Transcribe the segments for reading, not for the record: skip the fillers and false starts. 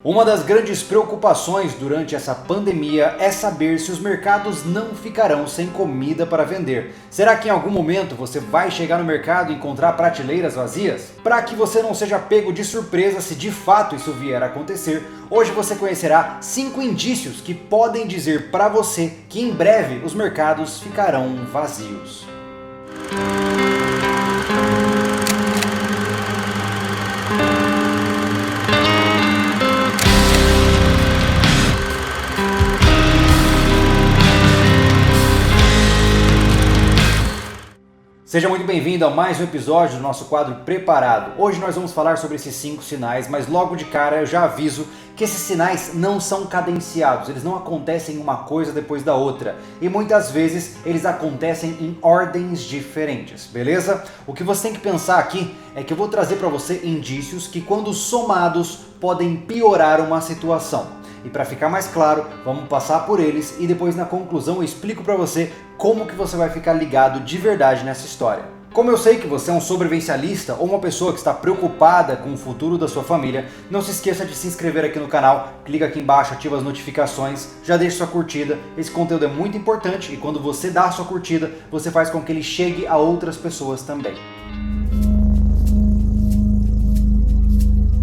Uma das grandes preocupações durante essa pandemia é saber se os mercados não ficarão sem comida para vender. Será que em algum momento você vai chegar no mercado e encontrar prateleiras vazias? Para que você não seja pego de surpresa se de fato isso vier a acontecer, hoje você conhecerá 5 indícios que podem dizer para você que em breve os mercados ficarão vazios. Seja muito bem-vindo a mais um episódio do nosso quadro Preparado. Hoje nós vamos falar sobre esses 5 sinais, mas logo de cara eu já aviso que esses sinais não são cadenciados, eles não acontecem uma coisa depois da outra e muitas vezes eles acontecem em ordens diferentes, beleza? O que você tem que pensar aqui é que eu vou trazer para você indícios que quando somados podem piorar uma situação. E para ficar mais claro, vamos passar por eles e depois na conclusão eu explico para você como que você vai ficar ligado de verdade nessa história. Como eu sei que você é um sobrevivencialista ou uma pessoa que está preocupada com o futuro da sua família, não se esqueça de se inscrever aqui no canal, clica aqui embaixo, ativa as notificações, já deixa sua curtida, esse conteúdo é muito importante e quando você dá a sua curtida, você faz com que ele chegue a outras pessoas também.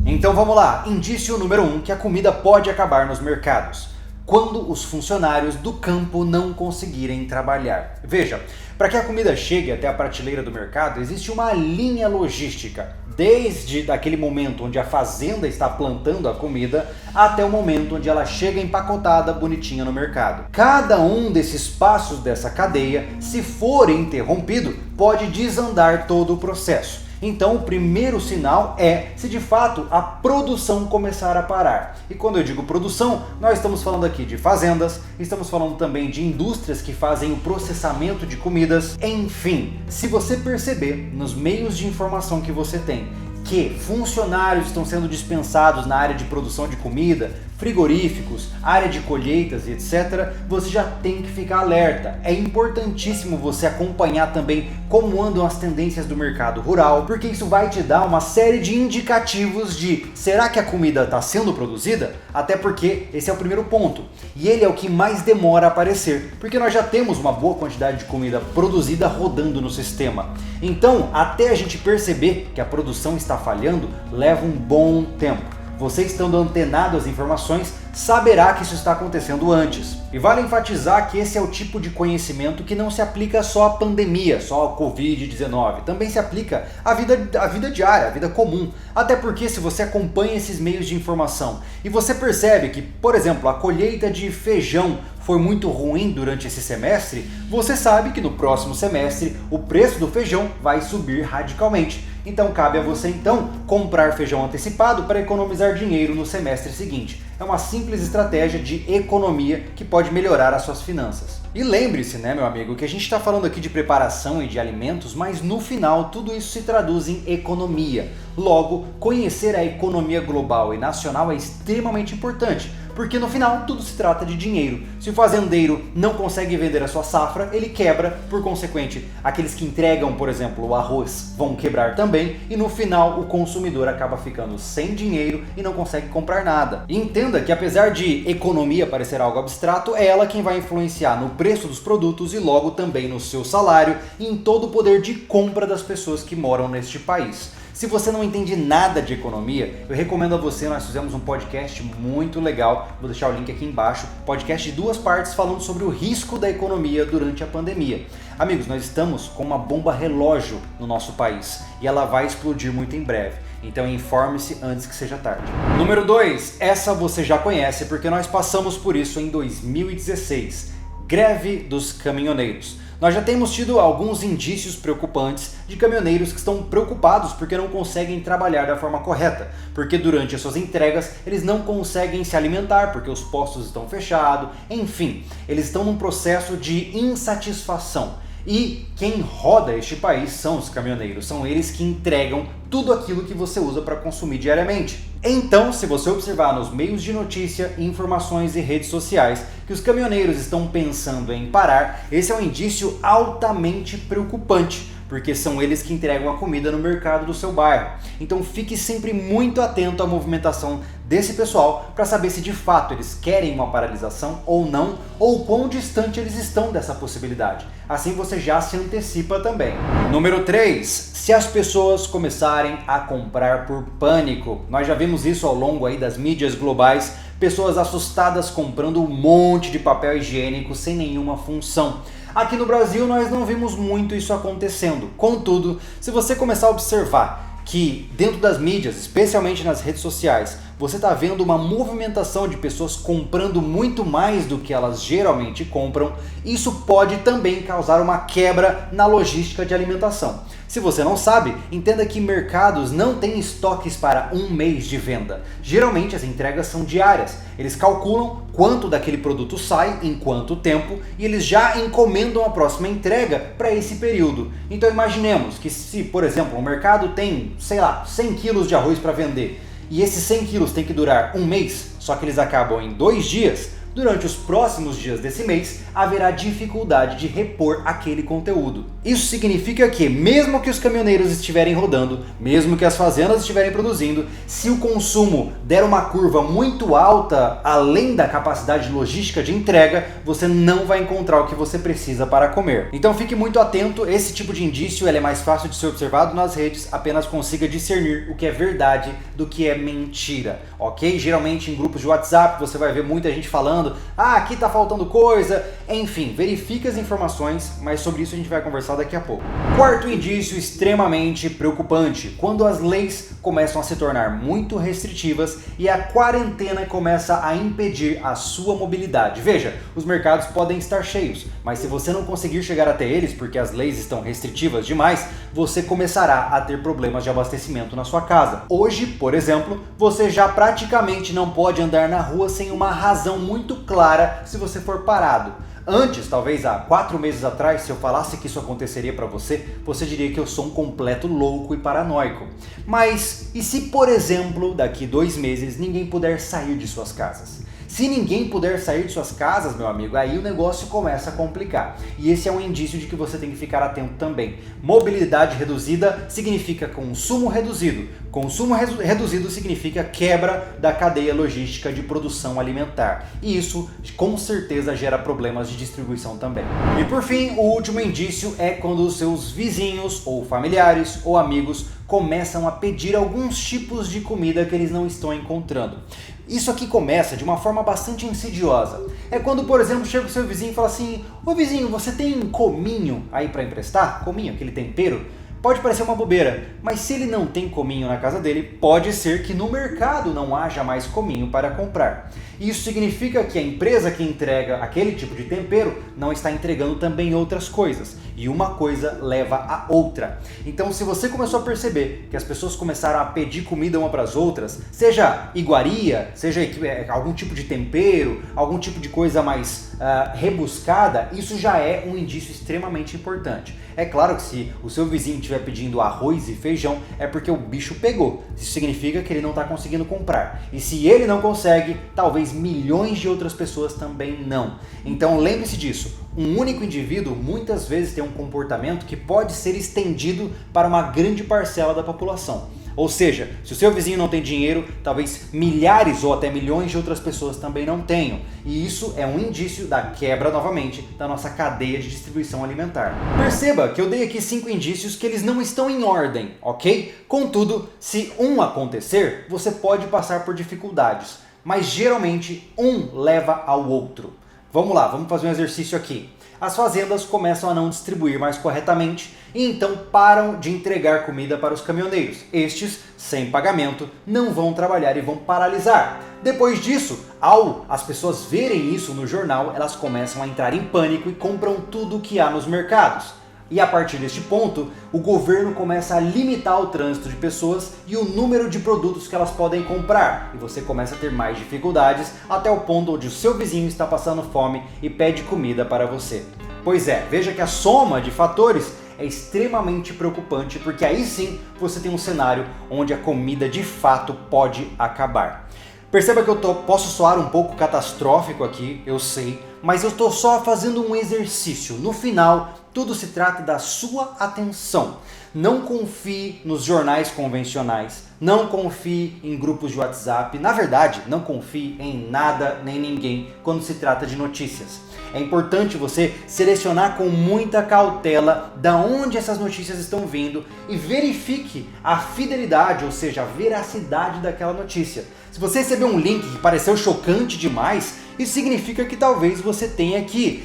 Então vamos lá, indício número 1 que a comida pode acabar nos mercados. Quando os funcionários do campo não conseguirem trabalhar. Veja, para que a comida chegue até a prateleira do mercado, existe uma linha logística, desde aquele momento onde a fazenda está plantando a comida, até o momento onde ela chega empacotada, bonitinha no mercado. Cada um desses passos dessa cadeia, se for interrompido, pode desandar todo o processo. Então o primeiro sinal é se de fato a produção começar a parar. E quando eu digo produção, nós estamos falando aqui de fazendas, estamos falando também de indústrias que fazem o processamento de comidas. Enfim, se você perceber nos meios de informação que você tem que funcionários estão sendo dispensados na área de produção de comida, frigoríficos, área de colheitas e etc., você já tem que ficar alerta. É importantíssimo você acompanhar também como andam as tendências do mercado rural, porque isso vai te dar uma série de indicativos de será que a comida está sendo produzida? Até porque esse é o primeiro ponto, e ele é o que mais demora a aparecer, porque nós já temos uma boa quantidade de comida produzida rodando no sistema. Então, até a gente perceber que a produção está falhando, leva um bom tempo. Você estando antenado às informações, saberá que isso está acontecendo antes. E vale enfatizar que esse é o tipo de conhecimento que não se aplica só à pandemia, só ao Covid-19. Também se aplica à vida diária, à vida comum. Até porque se você acompanha esses meios de informação e você percebe que, por exemplo, a colheita de feijão foi muito ruim durante esse semestre, você sabe que no próximo semestre o preço do feijão vai subir radicalmente. Então cabe a você então comprar feijão antecipado para economizar dinheiro no semestre seguinte. É uma simples estratégia de economia que pode melhorar as suas finanças. E lembre-se, né, meu amigo, que a gente está falando aqui de preparação e de alimentos, mas no final tudo isso se traduz em economia. Logo, conhecer a economia global e nacional é extremamente importante, porque no final tudo se trata de dinheiro. Se o fazendeiro não consegue vender a sua safra, ele quebra, por consequente, aqueles que entregam, por exemplo, o arroz vão quebrar também, e no final o consumidor acaba ficando sem dinheiro e não consegue comprar nada. E entenda que apesar de economia parecer algo abstrato, é ela quem vai influenciar no preço dos produtos e logo também no seu salário e em todo o poder de compra das pessoas que moram neste país. Se você não entende nada de economia, eu recomendo a você, nós fizemos um podcast muito legal, vou deixar o link aqui embaixo, podcast de 2 partes falando sobre o risco da economia durante a pandemia. Amigos, nós estamos com uma bomba relógio no nosso país e ela vai explodir muito em breve. Então informe-se antes que seja tarde. Número 2, essa você já conhece porque nós passamos por isso em 2016. Greve dos caminhoneiros. Nós já temos tido alguns indícios preocupantes de caminhoneiros que estão preocupados porque não conseguem trabalhar da forma correta, porque durante as suas entregas eles não conseguem se alimentar porque os postos estão fechados, enfim, eles estão num processo de insatisfação. E quem roda este país são os caminhoneiros, são eles que entregam tudo aquilo que você usa para consumir diariamente. Então, se você observar nos meios de notícia, informações e redes sociais que os caminhoneiros estão pensando em parar, esse é um indício altamente preocupante, porque são eles que entregam a comida no mercado do seu bairro. Então fique sempre muito atento à movimentação desse pessoal para saber se de fato eles querem uma paralisação ou não, ou quão distante eles estão dessa possibilidade. Assim você já se antecipa também. Número 3. Se as pessoas começarem a comprar por pânico. Nós já vimos isso ao longo aí das mídias globais, pessoas assustadas comprando um monte de papel higiênico sem nenhuma função. Aqui no Brasil nós não vimos muito isso acontecendo. Contudo, se você começar a observar que dentro das mídias, especialmente nas redes sociais, você está vendo uma movimentação de pessoas comprando muito mais do que elas geralmente compram, isso pode também causar uma quebra na logística de alimentação. Se você não sabe, entenda que mercados não têm estoques para um mês de venda. Geralmente as entregas são diárias. Eles calculam quanto daquele produto sai, em quanto tempo, e eles já encomendam a próxima entrega para esse período. Então imaginemos que se, por exemplo, o mercado tem, sei lá, 100 quilos de arroz para vender, e esses 100 quilos tem que durar um mês, só que eles acabam em 2 dias, durante os próximos dias desse mês, haverá dificuldade de repor aquele conteúdo. Isso significa que, mesmo que os caminhoneiros estiverem rodando, mesmo que as fazendas estiverem produzindo, se o consumo der uma curva muito alta, além da capacidade logística de entrega, você não vai encontrar o que você precisa para comer. Então fique muito atento, esse tipo de indício ele é mais fácil de ser observado nas redes, apenas consiga discernir o que é verdade do que é mentira, ok? Geralmente em grupos de WhatsApp você vai ver muita gente falando aqui tá faltando coisa, enfim, verifique as informações, mas sobre isso a gente vai conversar daqui a pouco. Quarto indício extremamente preocupante, quando as leis começam a se tornar muito restritivas e a quarentena começa a impedir a sua mobilidade. Veja, os mercados podem estar cheios, mas se você não conseguir chegar até eles porque as leis estão restritivas demais, você começará a ter problemas de abastecimento na sua casa. Hoje, por exemplo, você já praticamente não pode andar na rua sem uma razão muito clara se você for parado. Antes, talvez há 4 meses atrás, se eu falasse que isso aconteceria para você, você diria que eu sou um completo louco e paranoico. Mas e se, por exemplo, daqui 2 meses ninguém puder sair de suas casas? Se ninguém puder sair de suas casas, meu amigo, aí o negócio começa a complicar. E esse é um indício de que você tem que ficar atento também. Mobilidade reduzida significa consumo reduzido. Consumo reduzido significa quebra da cadeia logística de produção alimentar. E isso, com certeza, gera problemas de distribuição também. E por fim, o último indício é quando os seus vizinhos, ou familiares, ou amigos começam a pedir alguns tipos de comida que eles não estão encontrando. Isso aqui começa de uma forma bastante insidiosa. É quando, por exemplo, chega o seu vizinho e fala assim: ô vizinho, você tem cominho aí para emprestar? Cominho, aquele tempero? Pode parecer uma bobeira, mas se ele não tem cominho na casa dele, pode ser que no mercado não haja mais cominho para comprar. Isso significa que a empresa que entrega aquele tipo de tempero não está entregando também outras coisas. E uma coisa leva a outra. Então, se você começou a perceber que as pessoas começaram a pedir comida uma para as outras, seja iguaria, seja algum tipo de tempero, algum tipo de coisa mais rebuscada, isso já é um indício extremamente importante. É claro que se o seu vizinho estiver pedindo arroz e feijão, é porque o bicho pegou. Isso significa que ele não está conseguindo comprar. E se ele não consegue, talvez milhões de outras pessoas também não. Então lembre-se disso. Um único indivíduo muitas vezes tem um comportamento que pode ser estendido para uma grande parcela da população. Ou seja, se o seu vizinho não tem dinheiro, talvez milhares ou até milhões de outras pessoas também não tenham. E isso é um indício da quebra, novamente, da nossa cadeia de distribuição alimentar. Perceba que eu dei aqui 5 indícios que eles não estão em ordem, ok? Contudo, se um acontecer, você pode passar por dificuldades. Mas geralmente um leva ao outro. Vamos lá, vamos fazer um exercício aqui. As fazendas começam a não distribuir mais corretamente e então param de entregar comida para os caminhoneiros. Estes, sem pagamento, não vão trabalhar e vão paralisar. Depois disso, ao as pessoas verem isso no jornal, elas começam a entrar em pânico e compram tudo o que há nos mercados. E a partir deste ponto, o governo começa a limitar o trânsito de pessoas e o número de produtos que elas podem comprar. E você começa a ter mais dificuldades até o ponto onde o seu vizinho está passando fome e pede comida para você. Pois é, veja que a soma de fatores é extremamente preocupante, porque aí sim você tem um cenário onde a comida de fato pode acabar. Perceba que eu posso soar um pouco catastrófico aqui, eu sei, mas eu estou só fazendo um exercício. No final, tudo se trata da sua atenção. Não confie nos jornais convencionais, não confie em grupos de WhatsApp, na verdade, não confie em nada nem ninguém quando se trata de notícias. É importante você selecionar com muita cautela da onde essas notícias estão vindo e verifique a fidelidade, ou seja, a veracidade daquela notícia. Se você receber um link que pareceu chocante demais, isso significa que talvez você tenha que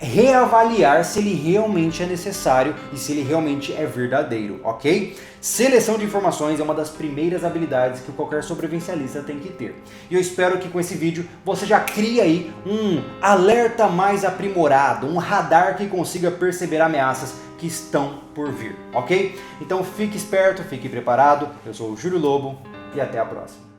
reavaliar se ele realmente é necessário e se ele realmente é verdadeiro, ok? Seleção de informações é uma das primeiras habilidades que qualquer sobrevivencialista tem que ter. E eu espero que com esse vídeo você já crie aí um alerta mais aprimorado, um radar que consiga perceber ameaças que estão por vir, ok? Então fique esperto, fique preparado. Eu sou o Júlio Lobo e até a próxima.